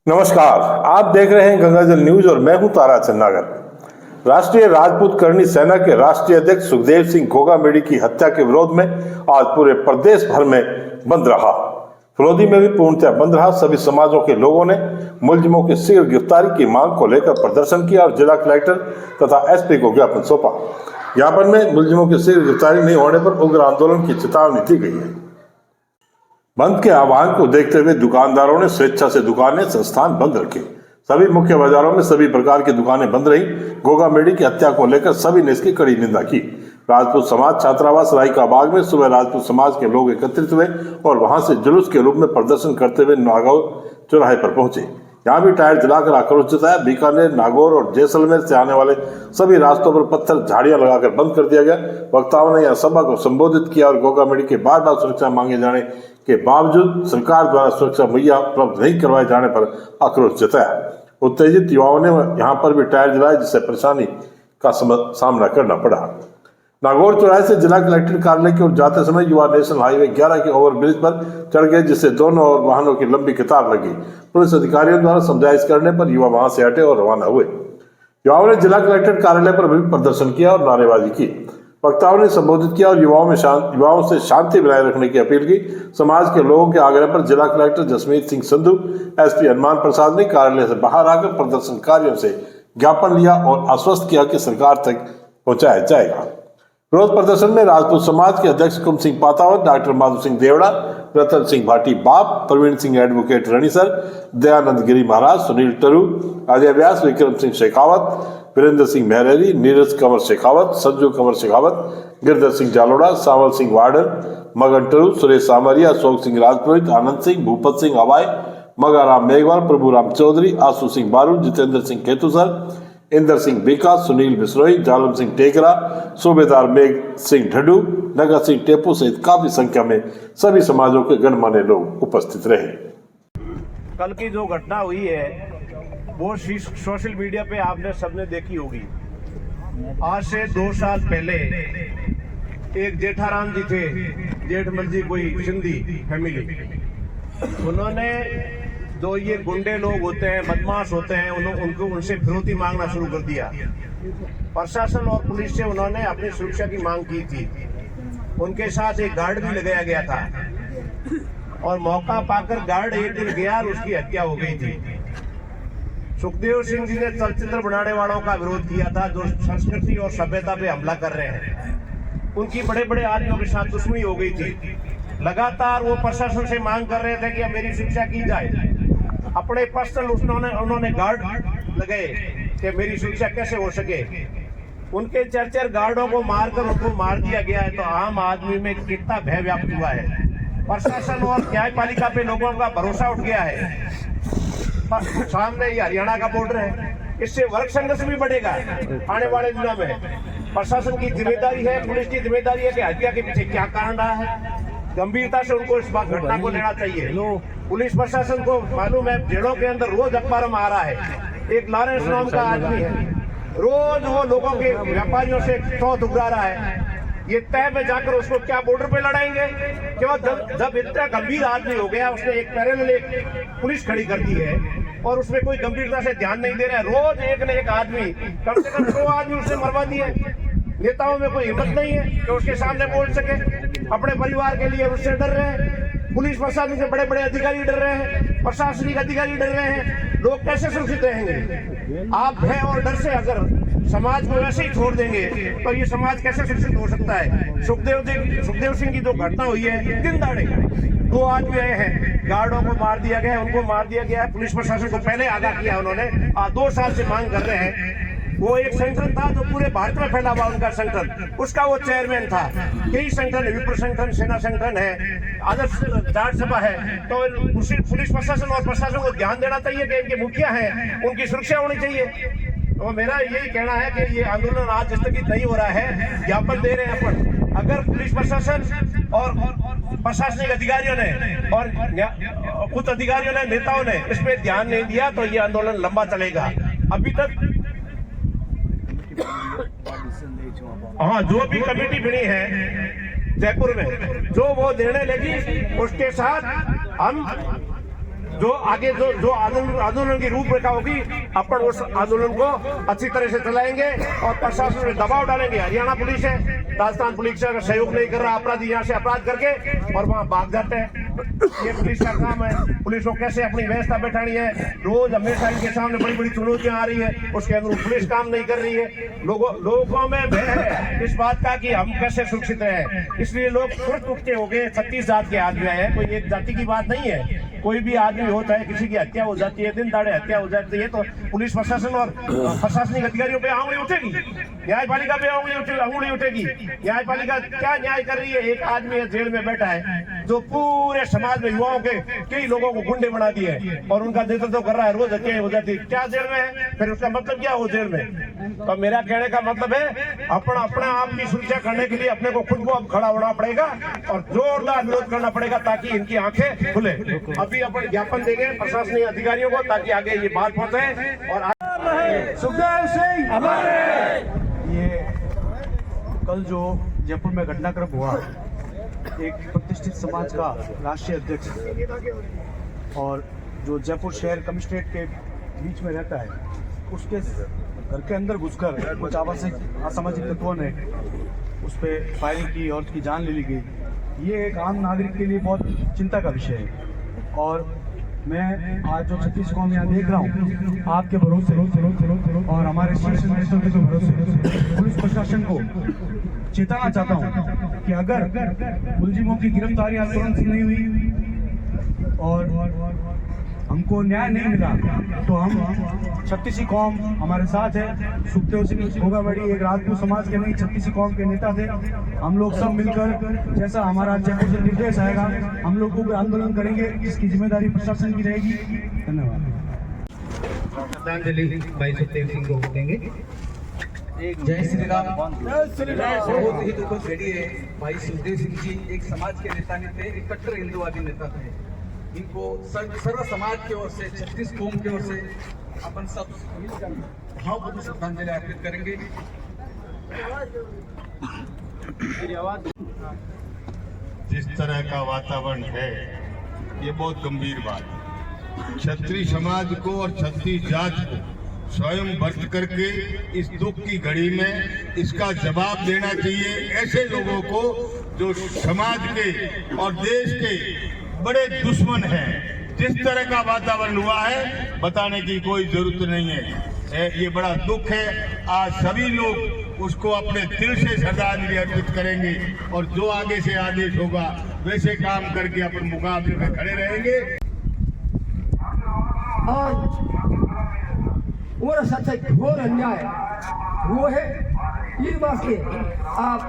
नमस्कार, आप देख रहे हैं गंगाजल न्यूज और मैं हूं तारा चन्नागर। राष्ट्रीय राजपूत करणी सेना के राष्ट्रीय अध्यक्ष सुखदेव सिंह घोगामेड़ी की हत्या के विरोध में आज पूरे प्रदेश भर में बंद रहा। फिरोधी में भी पूर्णतः बंद रहा। सभी समाजों के लोगों ने मुलजिमों की शीघ्र गिरफ्तारी की मांग को लेकर प्रदर्शन किया और जिला कलेक्टर तथा एसपी को ज्ञापन सौंपा। ज्ञापन में मुलजिमों की शीघ्र गिरफ्तारी नहीं होने पर उग्र आंदोलन की चेतावनी दी गई है। बंद के आह्वान को देखते हुए दुकानदारों ने स्वेच्छा से दुकानें संस्थान बंद रखे। सभी मुख्य बाजारों में सभी प्रकार की दुकानें बंद रही। घोगामेड़ी की हत्या को लेकर सभी ने इसकी कड़ी निंदा की। राजपूत समाज छात्रावास रायका बाग में सुबह राजपूत समाज के लोग एकत्रित हुए और वहां से जुलूस के रूप में प्रदर्शन करते हुए नागौर चौराहे पर पहुंचे। यहाँ भी टायर जलाकर आक्रोश जताया। बीकानेर, नागौर और जैसलमेर से आने वाले सभी रास्तों पर पत्थर झाड़ियां लगाकर बंद कर दिया गया। वक्ताओं ने यह सभा को संबोधित किया और घोगामेड़ी के बार बार सुरक्षा मांगे जाने के बावजूद सरकार द्वारा सुरक्षा मुहैया उपलब्ध नहीं करवाए जाने पर आक्रोश जताया। उत्तेजित युवाओं ने यहाँ पर भी टायर जलाए, जिससे परेशानी का सामना करना पड़ा। नागौर चौराहे से जिला कलेक्टर कार्यालय की ओर जाते समय युवा नेशनल हाईवे 11 के ओवरब्रिज पर चढ़ गए, जिससे दोनों ओर वाहनों की लंबी कतार लगी। पुलिस अधिकारियों द्वारा समझाइश करने पर युवा वहां से हटे और रवाना हुए। युवाओं ने जिला कलेक्टर कार्यालय पर भी प्रदर्शन किया और नारेबाजी की। वक्ताओं ने संबोधित किया और युवाओं से शांति बनाए रखने की अपील की। समाज के लोगों के आग्रह पर जिला कलेक्टर जसमीत सिंह संधू, एसपी हनुमान प्रसाद ने कार्यालय से बाहर आकर प्रदर्शनकारियों से ज्ञापन लिया और आश्वस्त किया कि सरकार तक पहुंचाया जाएगा। विरोध प्रदर्शन में राजपूत समाज के अध्यक्ष कुम सिंह पातावत, डॉक्टर माधु सिंह देवड़ा, रतन सिंह भाटी बाप, प्रवीण सिंह एडवोकेट रणीसर, दयानंद गिरी महाराज, सुनील टरू, अजय व्यास, विक्रम सिंह शेखावत, वीरेंद्र सिंह मेहरेरी, नीरज कंवर शेखावत, संजू कंवर शेखावत, गिरधर सिंह जालोड़ा, सावल सिंह वार्डन, मगन टरू, सुरेश सामरिया, अशोक सिंह राजपुरोहित, आनंद सिंह, भूपत सिंह हवाई, मगाराम मेघवाल, प्रभुराम चौधरी, आशु सिंह बारू, जितेंद्र सिंह खेतुसर, इंदर सिंह बीका, सुनील बिश्रोई, जालम सिंह टेकरा, सूबेदार मेघ सिंह ढडू, नगर सिंह टेपू सहित काफी संख्या में सभी समाजों के गणमान्य लोग उपस्थित रहे। कल की जो घटना हुई है वो सोशल मीडिया पे आपने सबने देखी होगी। आज से 2 साल पहले एक जेठाराम जी थे, जेठमल जी कोई सिंधी फैमिली, उन्होंने जो ये गुंडे लोग होते हैं, बदमाश होते हैं, उनको उनसे फिरौती मांगना शुरू कर दिया। प्रशासन और पुलिस से उन्होंने अपनी सुरक्षा की मांग की थी। उनके साथ एक गार्ड भी लगाया गया था और मौका पाकर गार्ड एक दिन गया और उसकी हत्या हो गई थी। सुखदेव सिंह जी ने चलचित्र बनाने वालों का विरोध किया था, जो संस्कृति और सभ्यता पे हमला कर रहे हैं। उनकी बड़े बड़े आदमियों के साथ दुश्मनी हो गई थी। लगातार वो प्रशासन से मांग कर रहे थे कि अब मेरी शिक्षा की जाए। अपने पर्सनल उन्होंने गार्ड लगाए कि मेरी शिक्षा कैसे हो सके। उनके 4 गार्डों को मारकर उनको मार दिया गया है। तो आम आदमी में कितना भय व्याप्त हुआ है। प्रशासन और न्यायपालिका पे लोगों का भरोसा उठ गया है। सामने ये हरियाणा का बॉर्डर है, इससे वर्ग संघर्ष भी बढ़ेगा आने वाले दिनों में। प्रशासन की जिम्मेदारी है, पुलिस की जिम्मेदारी है कि हत्या के पीछे क्या कारण रहा है। गंभीरता से उनको इस घटना को लेना चाहिए। पुलिस प्रशासन को मालूम है जेलों के अंदर रोज अखबारों में आ रहा है, एक लॉरेंस नाम का आदमी है, रोज वो लोगों के व्यापारियों से चौथ उगरा रहा है। ये तय में जाकर उसको क्या बॉर्डर पे लड़ाएंगे? क्यों? जब इतना गंभीर आदमी हो गया, उसने एक पैरेलल एक पुलिस खड़ी कर दी है और उसमें कोई गंभीरता से ध्यान नहीं दे रहा है। रोज एक न एक आदमी, कम से कम 100 आदमी उसने मरवा दिए। नेताओं में कोई हिम्मत नहीं है कि उसके सामने बोल सके। अपने परिवार के लिए उससे डर रहे हैं। पुलिस प्रशासन से बड़े बड़े अधिकारी डर रहे हैं, प्रशासनिक अधिकारी डर रहे हैं। लोग कैसे सुरक्षित रहेंगे? आप भय और डर से अगर समाज को वैसे ही छोड़ देंगे तो ये समाज कैसे सुरक्षित हो सकता है? सुखदेव सिंह की जो घटना हुई है, दिन दाड़े 2 आदमी आए हैं, गार्डों को मार दिया गया है, उनको मार दिया गया है। पुलिस प्रशासन को पहले आगाह किया उन्होंने। 2 साल से मांग कर रहे हैं। वो एक संगठन था जो पूरे भारत में फैला हुआ, उनका संगठन, उसका वो चेयरमैन था। कई संगठन है, विप्र संगठन, सेना संगठन है, आदर्श जाट सभा है। तो पुलिस प्रशासन और प्रशासन को ध्यान देना चाहिए कि इनके मुखिया हैं, उनकी सुरक्षा होनी चाहिए। तो मेरा यही कहना है कि ये आंदोलन आज स्थगित नहीं हो रहा है, ज्ञापन दे रहे हैं अपन। अगर पुलिस प्रशासन और प्रशासनिक अधिकारियों ने और उच्च अधिकारियों ने, नेताओं ने इस पे ध्यान नहीं दिया तो ये आंदोलन लंबा चलेगा। अभी तक हाँ, जो भी कमेटी बनी है जयपुर में, जो वो निर्णय लेगी उसके साथ हम जो आगे जो आंदोलन की रूपरेखा होगी, अपन उस आंदोलन को अच्छी तरह से चलाएंगे और प्रशासन में दबाव डालेंगे। हरियाणा पुलिस है, राजस्थान पुलिस का सहयोग नहीं कर रहा, अपराधी यहाँ से अपराध करके और वहाँ भाग जाते हैं। ये पुलिस का काम है। पुलिस को कैसे अपनी व्यवस्था बैठानी है, रोज हमेशा इनके सामने बड़ी बड़ी चुनौतियां आ रही है, उसके अनुरूप पुलिस काम नहीं कर रही है। लोगों में भय है इस बात का कि हम कैसे सुरक्षित रहे, इसलिए लोग सुरक्षित उठते हो गए। 36 जात के आदमी हैं, कोई एक जाति की बात नहीं है। कोई भी आदमी होता है, किसी की हत्या हो जाती है, दिन दाड़े हत्या हो जाती है, तो पुलिस प्रशासन और प्रशासनिक अधिकारियों पे आंगुली उठेगी, न्यायपालिका पे आंगुली उठेगी। न्यायपालिका क्या न्याय कर रही है? एक आदमी जेल में बैठा है जो पूरे समाज में युवाओं के कई लोगों को गुंडे बना दिए और उनका नेतृत्व कर रहा है, रोज हत्या हो जाती है। क्या जेल में है? फिर उसका मतलब क्या हो जेल में? तो मेरा कहने का मतलब है अपने आप की सुरक्षा करने के लिए अपने को खुद को अब खड़ा होना पड़ेगा और जोरदार विरोध करना पड़ेगा ताकि इनकी आंखें खुले। अभी अपन ज्ञापन देंगे प्रशासनिक अधिकारियों को ताकि आगे ये बात पहुंचे। और सुखदेव सिंह हमारे। ये कल जो जयपुर में घटनाक्रम हुआ, एक प्रतिष्ठित समाज का राष्ट्रीय अध्यक्ष और जो जयपुर शहर कमिश्नरेट के बीच में रहता है, उसके घर के अंदर घुसकर कुछ असामाजिक तत्वों ने उस पर फायरिंग की और उसकी जान ले ली गई। ये एक आम नागरिक के लिए बहुत चिंता का विषय है। और मैं आज जो 36 कौम यहाँ देख रहा हूँ, आपके भरोसे और हमारे शीर्ष नेतृत्व के जो भरोसे पुलिस प्रशासन को चेताना चाहता हूँ कि अगर मुलजिमों की गिरफ्तारियां तुरंत नहीं हुई और हमको न्याय नहीं मिला तो हम 36 कौम हमारे साथ है। सुखदेव सिंह घोगामेड़ी एक राजपूत समाज के नहीं 36 कौम के नेता थे। हम लोग सब मिलकर जैसा हमारा जयपुर से निर्देश आएगा, हम लोग को आंदोलन करेंगे, जिसकी जिम्मेदारी प्रशासन की रहेगी। धन्यवाद। श्रद्धांजलि भाई सुखदेव सिंह को देंगे। जय श्री राम। बहुत ही दुखद घड़ी है। भाई सुखदेव सिंह जी एक समाज के नेता नहीं थे, एक कट्टर हिंदुवादी नेता थे। इनको सर्व समाज की ओर से 36 कौम की ओर से अपन सब भावपूर्ण श्रद्धांजलि अर्पित करेंगे। जिस तरह का वातावरण है, ये बहुत गंभीर बात है। क्षत्रिय समाज को और क्षत्रिय जात को स्वयं वर्त करके इस दुख की घड़ी में इसका जवाब देना चाहिए ऐसे लोगों को जो समाज के और देश के बड़े दुश्मन हैं। जिस तरह का वातावरण हुआ है, बताने की कोई जरूरत नहीं है। ये बड़ा दुख है। आज सभी लोग उसको अपने दिल से श्रद्धांजलि अर्पित करेंगे और जो आगे से आदेश होगा वैसे काम करके अपन मुकाबले में खड़े रहेंगे। आज हमारे साथ एक घोर अन्याय वो है इस बात के आप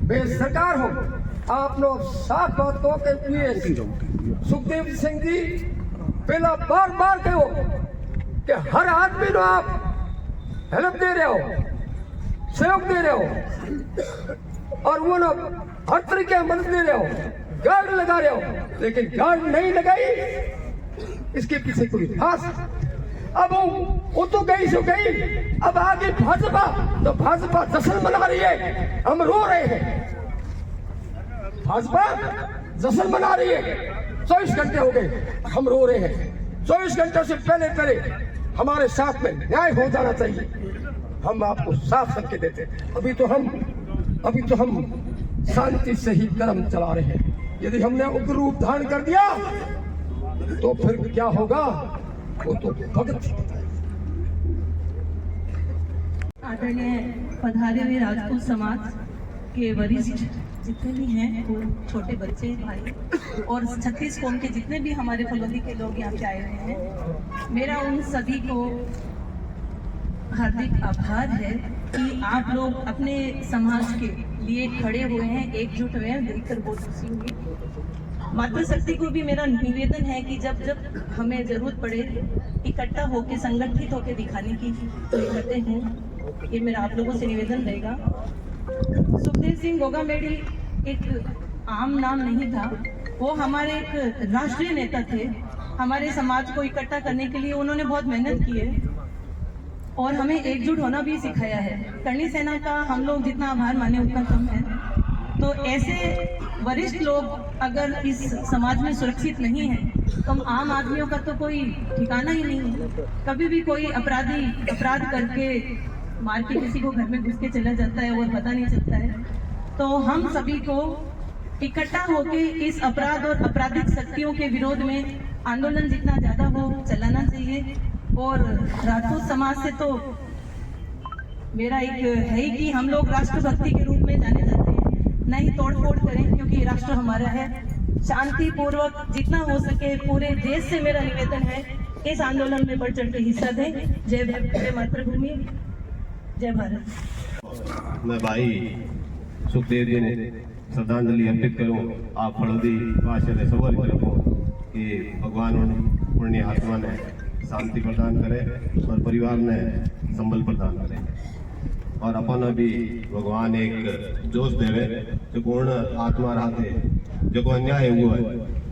बेसरकार हो। आप लोग साफ बात को के सुखदेव सिंह जी पहला बार बार कहो कि हर आदमी को आप हेल्प दे रहे हो, सहयोग दे रहे हो और वो लोग हर तरीके की मदद दे रहे हो, गार्ड लगा रहे हो, लेकिन गार्ड नहीं लगाई, इसके पीछे कोई खास। अब वो तो गई सो गई, अब आगे भाजपा, तो भाजपा जश्न मना रही है, हम रो रहे हैं। भाजपा जश्न मना रही है, 24 घंटे हो गए, हम रो रहे हैं। 24 घंटे से पहले हमारे साथ में न्याय हो जाना चाहिए। हम आपको साफ संकेत देते, अभी तो हम शांति से ही कर्म चला रहे हैं। यदि हमने उग्र रूप धारण कर दिया तो फिर क्या होगा, वो तो भगत। आदरणीय पधारे हुए राजपूत समाज के वरिष्ठ जितने भी हैं, वो छोटे बच्चे भाई और 36 कौम के जितने भी हमारे फलोदी के लोग यहाँ पे आए हुए हैं, मेरा उन सभी को हार्दिक आभार है कि आप लोग अपने समाज के लिए खड़े हुए हैं, एकजुट हुए हैं, देखकर बहुत खुशी हुई। मातृशक्ति को भी मेरा निवेदन है कि जब जब हमें जरूरत पड़े इकट्ठा होकर संगठित होकर दिखाने की करते हैं, ये मेरा आप लोगों से निवेदन रहेगा। सुखदेव सिंह घोगामेड़ी एक आम नाम नहीं था, वो हमारे एक राष्ट्रीय नेता थे। हमारे समाज को इकट्ठा करने के लिए उन्होंने बहुत मेहनत की है और हमें एकजुट होना भी सिखाया है। करणी सेना का हम लोग जितना आभार माने उतना कम है। तो ऐसे वरिष्ठ लोग अगर इस समाज में सुरक्षित नहीं हैं तो हम आम आदमियों का तो कोई ठिकाना ही नहीं है। कभी भी कोई अपराधी अपराध करके मार के किसी को घर में घुस के चला जाता है और पता नहीं चलता है। तो हम सभी को इकट्ठा होके इस अपराध और आपराधिक शक्तियों के विरोध में आंदोलन जितना ज्यादा हो चलाना चाहिए। और राजपूत समाज से तो मेरा एक है ही कि हम लोग राष्ट्रभक्ति के रूप में जाने जाते हैं, न ही तोड़फोड़ करें, क्योंकि राष्ट्र हमारा है। शांतिपूर्वक जितना हो सके पूरे देश से मेरा निवेदन है इस आंदोलन में बढ़ चढ़ के हिस्सा दें। जय मातृभूमि, जय भारत। मैं भाई सुखदेव जी ने श्रद्धांजलि अर्पित करूं। आप फड़ोदी भाषा से सवाल रखो कि भगवान उन पुण्य आत्मा ने शांति प्रदान करे और परिवार ने संबल प्रदान करे। और अपन अभी भगवान एक जोश देवे जो पूर्ण आत्मा रहते जो अन्याय हुआ है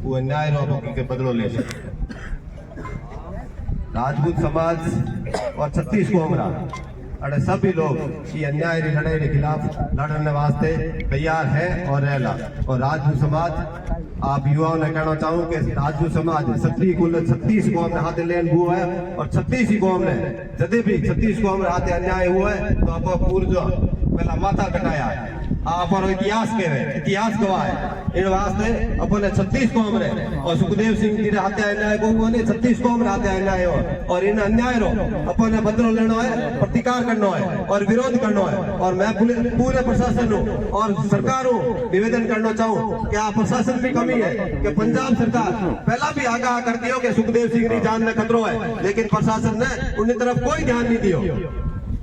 वो अन्याय रो के बदलो ले सके। राजपूत समाज और 36 कोमरा अरे सभी लोग ये अन्याय की लड़ाई के खिलाफ लड़ने वास्ते तैयार है और रहला। और राजपूत समाज आप युवाओं ने कहना चाहूँ कि राजपूत समाज 36 कौम ने हाथ लेन हुआ है और 36 ही कौम ने जदे भी 36 कौम हाथ अन्याय हुआ है तो आप पूर्व पहला माथा कटाया आप और इतिहास के इतिहास गवाह है। इन वास्ते अपने 36 कौम रे और सुखदेव सिंह जी हाथे अन्याय को कोने 36 कौम हाथे अन्याय हो और इन अन्याय रो अपने बदलो लेना है, प्रतिकार करना है और विरोध करना है। और मैं पूरे प्रशासन और सरकार निवेदन करना चाहूँ कि आप प्रशासन की कमी है कि पंजाब सरकार पहला भी आगाह करती हो कि सुखदेव सिंह की जान में खतरो है, लेकिन प्रशासन ने उनकी तरफ कोई ध्यान नहीं दियो।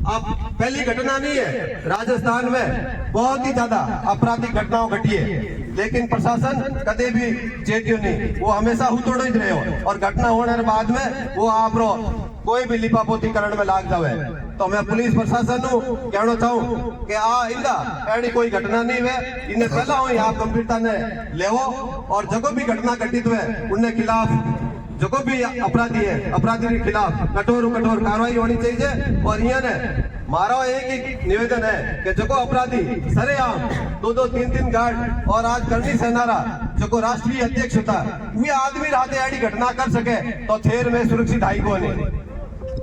अब पहली घटना नहीं है, राजस्थान में बहुत ही ज्यादा आपराधिक घटनाओं घटी है, लेकिन प्रशासन कदे भी चेतियो नहीं, वो हमेशा हुतोड़ ही रहे हो और घटना होने के बाद में वो आप रो कोई भी लिपापोती करण में लाग जावे। तो मैं पुलिस प्रशासन को कहना चाहूँ कि इंदा ऐसी कोई घटना नहीं है, इन्हें पहला हो आप गंभीरता ने लेवो और जो भी घटना घटित हुए उनके खिलाफ जो भी अपराधी है अपराधी के खिलाफ कठोर कार्रवाई होनी चाहिए। और यहाँ ने मारा एक ही निवेदन है कि जो अपराधी सरेआम 2-3 गार्ड और आज करनी सेनारा जो राष्ट्रीय अध्यक्ष होता वे आदमी राते ऐसी घटना कर सके तो थेर में सुरक्षित आई को नहीं।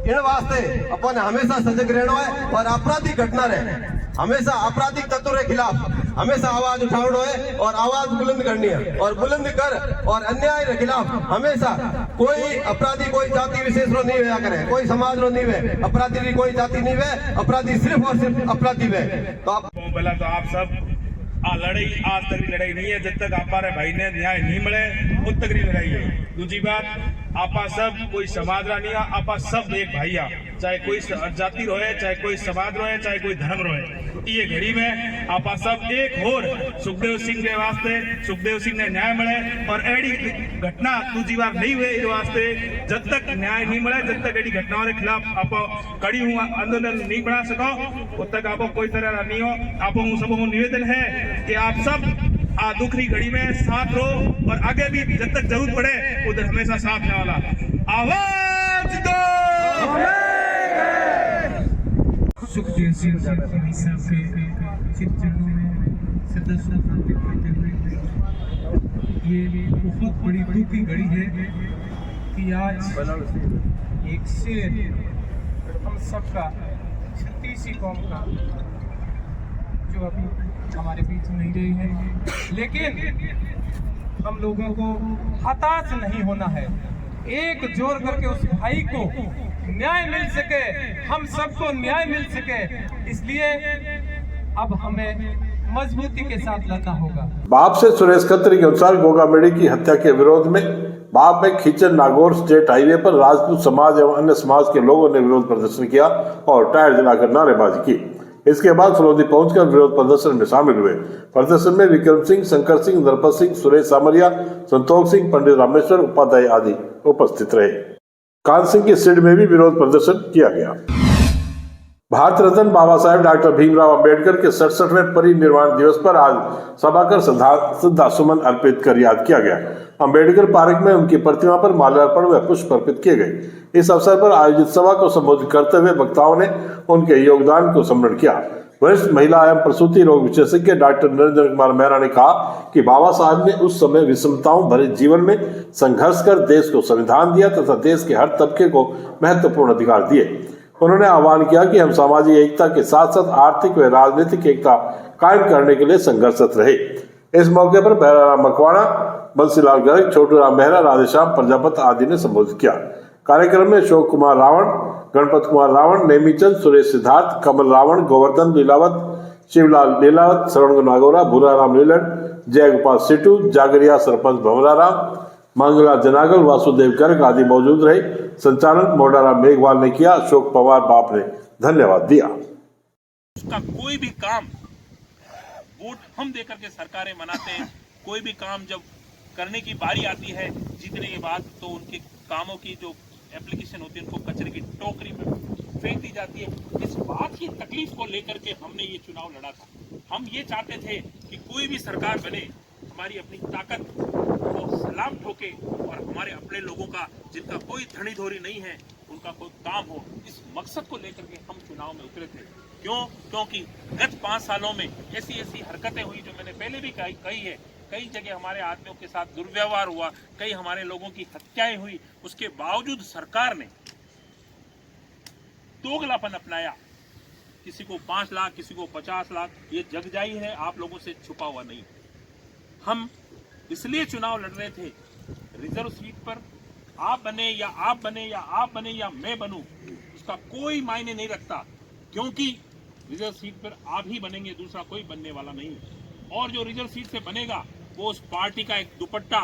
इन वास्ते अपन हमेशा सजग रहना है और आपराधिक घटना रहे हमेशा आपराधिक तत्वों के खिलाफ हमेशा आवाज उठाना है और आवाज बुलंद करनी है और बुलंद कर और अन्याय के खिलाफ हमेशा कोई अपराधी कोई जाति विशेष रो नहीं हुआ करे, कोई समाज रो नहीं हुए, अपराधी की कोई जाति नहीं हुए, अपराधी सिर्फ और सिर्फ अपराधी हुए। तो आप पहला तो आप सब लड़ाई आज तक की लड़ाई नहीं है, जब तक हमारे भाई ने न्याय नहीं मिले उस तक की लड़ाई है। दूसरी बात आपा सब कोई समाज रा नहीं है, आपा सब एक भाई आ, चाहे कोई जाति रोए, चाहे कोई समाज रोए, चाहे कोई धर्म रोए। ये घड़ी में आपा सब एक होर सुखदेव सिंह के वास्ते सुखदेव सिंह ने न्याय मिले और एडी घटना दूसरी बार नहीं हुए। इस वास्ते जब तक न्याय नहीं मिले जब तक एडी घटनाओं के खिलाफ आप कड़ी हुआ आंदोलन नहीं बढ़ा सको उस तक आप कोई तरह नहीं हो। आप सब निवेदन है कि आप सब दुखरी घड़ी में साथ रहो और आगे भी जब तक जरूरत पड़े उधर हमेशा साथ रहने वाला आवाज दो। सुखदेव सिंह साहब के चरणों में श्रद्धांजलि देते हुए ये बहुत बड़ी दुख की घड़ी है कि आज एक शेर हम सबका 36 कौम का जो अभी हमारे बीच नहीं रही है, लेकिन हम लोगों को हताश नहीं होना है, एक जोर करके उस भाई को न्याय मिल सके, हम सबको न्याय मिल सके, इसलिए अब हमें मजबूती के साथ लड़ना होगा। बाप से सुरेश खत्री के अनुसार गोगा मेडी की हत्या के विरोध में बाप में खींचर नागौर स्टेट हाईवे पर राजपूत समाज एवं अन्य समाज के लोगों ने विरोध प्रदर्शन किया और टायर जलाकर नारेबाजी की। इसके बाद फलौदी पहुंचकर विरोध प्रदर्शन में शामिल हुए। प्रदर्शन में विक्रम सिंह, शंकर सिंह, नरपत सिंह, सुरेश सामरिया, संतोष सिंह, पंडित रामेश्वर उपाध्याय आदि उपस्थित रहे। कान सिंह की सिड में भी विरोध प्रदर्शन किया गया। भारत रत्न बाबा साहेब डॉक्टर भीमराव अंबेडकर के 67वें परिनिर्वाण दिवस पर आज सभाकर श्रद्धा सुमन अर्पित कर याद किया गया। अंबेडकर पार्क में उनकी प्रतिमा पर माल्यार्पण व पुष्प अर्पित किए गए। इस अवसर पर आयोजित सभा को संबोधित करते हुए वक्ताओं ने उनके योगदान को स्मरण किया। वरिष्ठ महिला एवं प्रसूति रोग विशेषज्ञ डॉक्टर नरेंद्र कुमार मेहरा ने कहा कि बाबा साहब ने उस समय विषमताओं भरे जीवन में संघर्ष कर देश को संविधान दिया तथा देश के हर तबके को महत्वपूर्ण अधिकार दिए। उन्होंने आह्वान किया कि हम सामाजिक एकता के साथ साथ आर्थिक व राजनीतिक एकता कायम करने के लिए संघर्षरत रहे। इस मौके पर भैराराम मकवाणा, बंसीलाल गर्ग, छोटूराम मेहरा, राधेश्याम प्रजापत आदि ने संबोधित किया। कार्यक्रम में अशोक कुमार रावण, गणपत कुमार रावण, नेमीचंद, सुरेश सिद्धार्थ, कमल रावण, गोवर्धन लीलावत, शिवलाल लीलावत, श्रवण नागौरा, भूराराम लीलन, जय गोपाल सिटू, जागरिया सरपंच भंवराराम, मांगला जनागल, वासुदेव गर्ग आदि मौजूद रहे। संचालन मोडाराम मेघवाल ने किया। अशोक पवार बाप ने धन्यवाद दिया। उसका कोई भी काम वोट हम देकर के सरकारें बनाते हैं, कोई भी काम जब करने की बारी आती है जीतने के बाद तो उनके कामों की जो एप्लीकेशन होती है उनको कचरे की टोकरी में फेंक दी जाती है। इस बात की तकलीफ को लेकर के हमने ये चुनाव लड़ा था। हम ये चाहते थे कि कोई भी सरकार बने हमारी अपनी ताकत को सलाम ठोके और हमारे अपने लोगों का जिनका कोई धनी धोरी नहीं है उनका कोई काम हो। इस मकसद को लेकर के हम चुनाव में उतरे थे। क्योंकि गत 5 सालों में ऐसी हरकतें हुई जो मैंने पहले भी कही है। कई जगह हमारे आदमियों के साथ दुर्व्यवहार हुआ, कई हमारे लोगों की हत्याएं हुई। उसके बावजूद सरकार ने दोगलापन अपनाया। किसी को 5 लाख, किसी को 50 लाख, ये जगजाई है, आप लोगों से छुपा हुआ नहीं। हम इसलिए चुनाव लड़ रहे थे। रिजर्व सीट पर आप बने या आप बने या आप बने या मैं बनूं, उसका कोई मायने नहीं रखता, क्योंकि रिजर्व सीट पर आप ही बनेंगे, दूसरा कोई बनने वाला नहीं। और जो रिजर्व सीट से बनेगा वो उस पार्टी का एक दुपट्टा,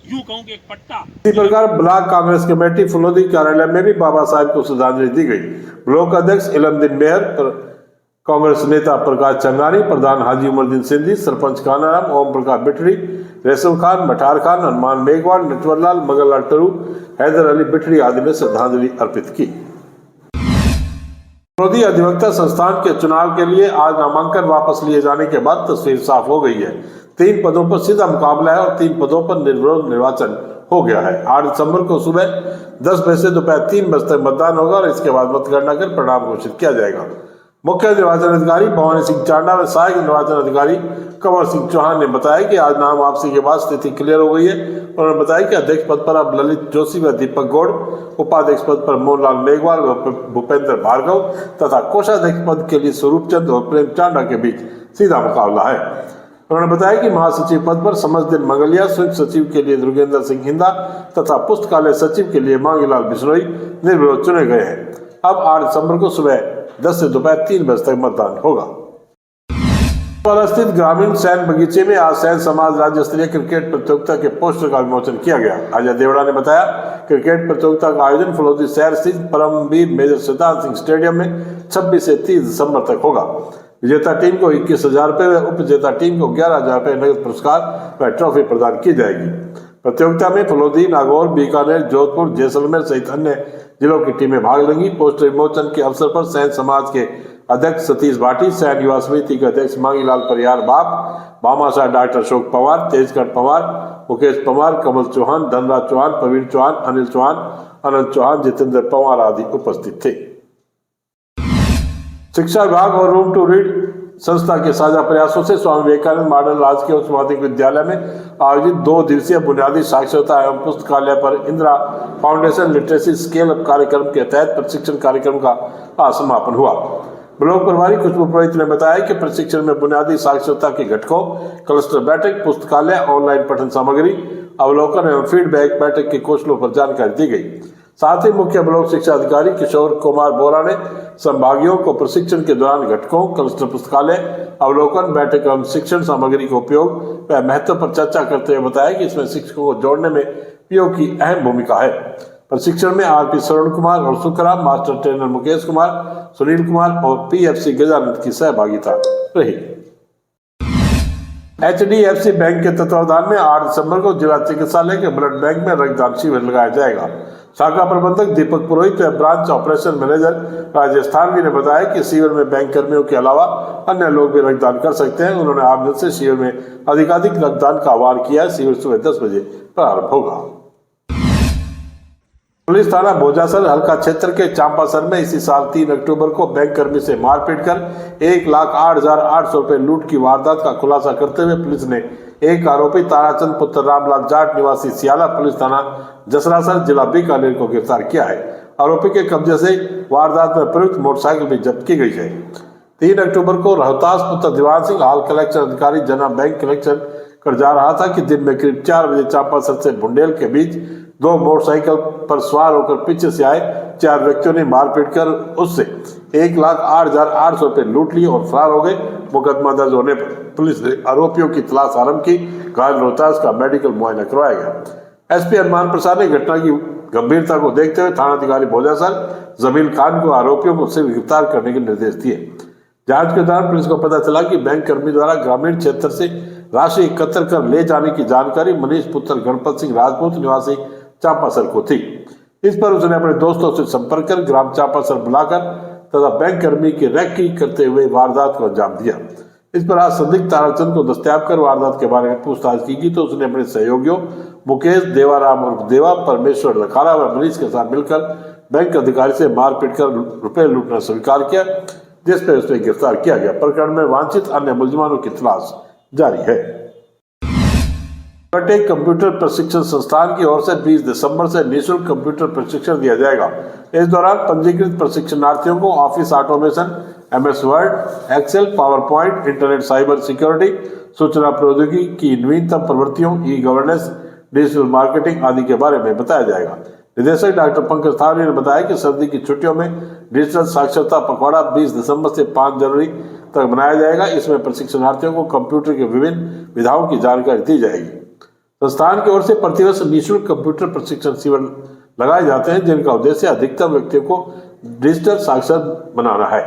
यूं कहूं कि एक पट्टा। इसी प्रकार ब्लॉक कांग्रेस कमेटी फुलोदी कार्यालय में भी बाबा साहब को श्रद्धांजलि दी गई। ब्लॉक अध्यक्ष इलमदीन मेहर, कांग्रेस नेता प्रकाश चंगानी, प्रधान हाजी उमरदीन सिंधी, सरपंच कानाराम, ओम प्रकाश बिठड़ी, रेशम खान, मठार खान, हनुमान मेघवाल, नटवरलाल, मगनलाल टरू, हैदर अली बिठड़ी आदि ने श्रद्धांजलि अर्पित की। विरोधी अधिवक्ता संस्थान के चुनाव के लिए आज नामांकन वापस लिए जाने के बाद तस्वीर साफ हो गई है। 3 पदों पर सीधा मुकाबला है और 3 पदों पर निर्विरोध निर्वाचन हो गया है। 8 दिसंबर को सुबह 10 बजे से दोपहर 3 बजे तक मतदान होगा और इसके बाद मतगणना कर परिणाम घोषित किया जाएगा। मुख्य निर्वाचन अधिकारी भवानी सिंह चांडा व सहायक निर्वाचन अधिकारी कंवर सिंह चौहान ने बताया कि आज नाम वापसी के बाद स्थिति क्लियर हो गई है। उन्होंने बताया कि अध्यक्ष पद पर अब ललित जोशी व दीपक गौड़, उपाध्यक्ष पद पर मोहनलाल मेघवाल व भूपेंद्र भार्गव तथा कोषाध्यक्ष पद के लिए स्वरूप चंद और प्रेम चांडा के बीच सीधा मुकाबला है। उन्होंने बताया कि महासचिव पद पर समझदिन मंगलिया, संयुक्त सचिव के लिए दुर्गेंद्र सिंह हिंदा तथा पुस्तकालय सचिव के लिए मांगीलाल बिश्नोई निर्विरोध चुने गए हैं। अब 8 दिसंबर को सुबह 10 से दोपहर 3 बजे तक मतदान होगा। स्थित ग्रामीण सैन बगीचे में आज सैन समाज राज्य स्तरीय क्रिकेट प्रतियोगिता के पोस्टर का विमोचन किया गया। अजय देवड़ा ने बताया क्रिकेट प्रतियोगिता का आयोजन फुलोदी शहर स्थित परमवीर मेजर सिद्धांत सिंह स्टेडियम में 26 से 30 दिसंबर तक होगा। विजेता टीम को 21,000 रुपये व उप विजेता टीम को 11,000 रुपये नगद पुरस्कार व ट्रॉफी प्रदान की जाएगी। प्रतियोगिता में फुलोदी, नागौर, बीकानेर, जोधपुर, जैसलमेर सहित अन्य जिलों की टीमें भाग लेंगी। पोस्टर विमोचन के अवसर पर सैन समाज के अध्यक्ष सतीश भाटी, सैन युवा समिति के अध्यक्ष मांगीलाल परियार बाप, भामाशाह डॉक्टर अशोक पवार, तेजकंठ पवार, मुकेश पवार, कमल चौहान, धनराज चौहान, प्रवीण चौहान, अनिल चौहान, अनंत चौहान, जितेंद्र पवार आदि उपस्थित थे। शिक्षा विभाग और रूम टू रीड संस्था के साझा प्रयासों से स्वामी विवेकानंद मॉडल राजकीय उच्च माध्यमिक विद्यालय में आयोजित 2 दिवसीय बुनियादी साक्षरता एवं पुस्तकालय पर Indira foundation literacy scale up कार्यक्रम के तहत प्रशिक्षण कार्यक्रम का आज समापन हुआ। ब्लॉक प्रभारी खुशबू पुरोहित ने बताया कि प्रशिक्षण में बुनियादी साक्षरता के घटकों, क्लस्टर बैठक, पुस्तकालय, ऑनलाइन पठन सामग्री, अवलोकन एवं फीडबैक बैठक के कौशलों पर जानकारी दी गई। साथ ही मुख्य ब्लॉक शिक्षा अधिकारी किशोर कुमार बोरा ने संभागियों को प्रशिक्षण के दौरान घटकों, क्लस्टर पुस्तकालय, अवलोकन बैठक एवं शिक्षण सामग्री के उपयोग व महत्व पर चर्चा करते हुए बताया कि इसमें शिक्षकों को जोड़ने में पीओ की अहम भूमिका है। प्रशिक्षण में आरपी श्रवण कुमार और सुखराम, मास्टर ट्रेनर मुकेश कुमार, सुनील कुमार और पीएफसी गजानंद की सहभागिता रही। HDFC बैंक के तत्वावधान में 8 दिसंबर को जिला चिकित्सालय के ब्लड बैंक में रक्तदान शिविर लगाया जाएगा। शाखा प्रबंधक दीपक पुरोहित व branch operation manager Rajesh Thanvi ने बताया कि शिविर में बैंक कर्मियों के अलावा अन्य लोग भी रक्तदान कर सकते हैं। उन्होंने आमजन से शिविर में अधिकाधिक रक्तदान का आह्वान किया। शिविर सुबह 10 बजे प्रारंभ होगा। पुलिस थाना भोजासर हल्का क्षेत्र के चांपासर में इसी साल 3 अक्टूबर को बैंक कर्मी से मारपीट कर 1,08,800 रुपए लूट की वारदात का खुलासा करते हुए पुलिस ने एक आरोपी ताराचंद पुत्र रामलाल जाट निवासी सियाला पुलिस थाना जसरासर जिला बीकानेर को गिरफ्तार किया है। आरोपी के कब्जे से वारदात में प्रयुक्त मोटरसाइकिल भी जब्त की गई है। 3 अक्टूबर को रोहतास पुत्र दीवान सिंह हाल कलेक्शन अधिकारी जना बैंक कलेक्शन कर जा रहा था कि दिन में करीब 4 बजे चांपासर से बुंडेल के बीच 2 मोटरसाइकिल पर सवार होकर पीछे से आए 4 व्यक्तियों ने मारपीट कर उससे 1,08,800 रुपए लूट लिए और फरार हो गए। मुकदमा दर्ज होने पर पुलिस ने आरोपियों की तलाश आरंभ की। घायल रोहतास का मेडिकल मुआयना करवाया गया। एसपी हनुमान प्रसाद ने घटना की गंभीरता को देखते हुए थानाधिकारी भोजासर जमील खान को आरोपियों को शीघ्र गिरफ्तार करने के निर्देश दिए। जांच के दौरान पुलिस को पता चला कि बैंक कर्मी द्वारा ग्रामीण क्षेत्र से राशि एकत्र कर ले जाने की जानकारी मनीष पुत्र गणपत सिंह राजपूत निवासी चांपासर को थी। इस पर उसने अपने दोस्तों से संपर्क कर ग्राम चांपासर बुलाकर तथा बैंक कर्मी की रैकी करते हुए वारदात को अंजाम दिया। इस पर आज संदिग्ध ताराचंद को दस्तयाब कर वारदात के बारे में पूछताछ की तो उसने अपने सहयोगियों मुकेश देवाराम उर्फ देवा, परमेश्वर लखाड़ा व मनीष के साथ मिलकर बैंक अधिकारी से मारपीट कर रुपए लूटना स्वीकार किया, जिस पर उसे गिरफ्तार किया गया। प्रकरण में वांछित अन्य मुलजिमानों की तलाश जारी है। टेक कंप्यूटर प्रशिक्षण संस्थान की ओर से 20 दिसंबर से निःशुल्क कंप्यूटर प्रशिक्षण दिया जाएगा। इस दौरान पंजीकृत प्रशिक्षणार्थियों को office automation, MS Word, Excel, PowerPoint, internet cyber security, सूचना प्रौद्योगिकी की नवीनतम प्रवृत्तियों, ई गवर्नेंस, डिजिटल मार्केटिंग आदि के बारे में बताया जाएगा। निदेशक डॉक्टर पंकज थावरी ने बताया कि सर्दी की छुट्टियों में डिजिटल साक्षरता पखवाड़ा 20 दिसंबर से 5 जनवरी तक मनाया जाएगा। इसमें प्रशिक्षणार्थियों को कंप्यूटर के विभिन्न विधाओं की जानकारी दी जाएगी। संस्थान की ओर से प्रतिवर्ष निःशुल्क कंप्यूटर प्रशिक्षण शिविर लगाए जाते हैं, जिनका उद्देश्य अधिकतम व्यक्तियों को डिजिटल साक्षर बनाना है।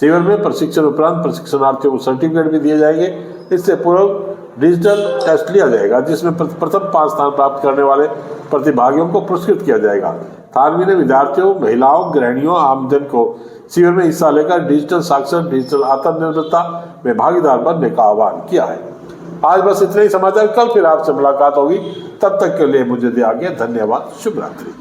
शिविर में प्रशिक्षण उपरांत प्रशिक्षणार्थियों को सर्टिफिकेट भी दिए जाएंगे। इससे पूर्व डिजिटल टेस्ट लिया जाएगा, जिसमें प्रथम 5 स्थान प्राप्त करने वाले प्रतिभागियों को पुरस्कृत किया जाएगा। थानवी ने विद्यार्थियों, महिलाओं, गृहिणियों, आमजन को शिविर में हिस्सा लेकर डिजिटल साक्षर, डिजिटल आत्मनिर्भरता में भागीदार बनने का आह्वान किया है। आज बस इतने ही समाचार। कल फिर आपसे मुलाकात होगी। तब तक के लिए मुझे दिया गया धन्यवाद। शुभ रात्रि।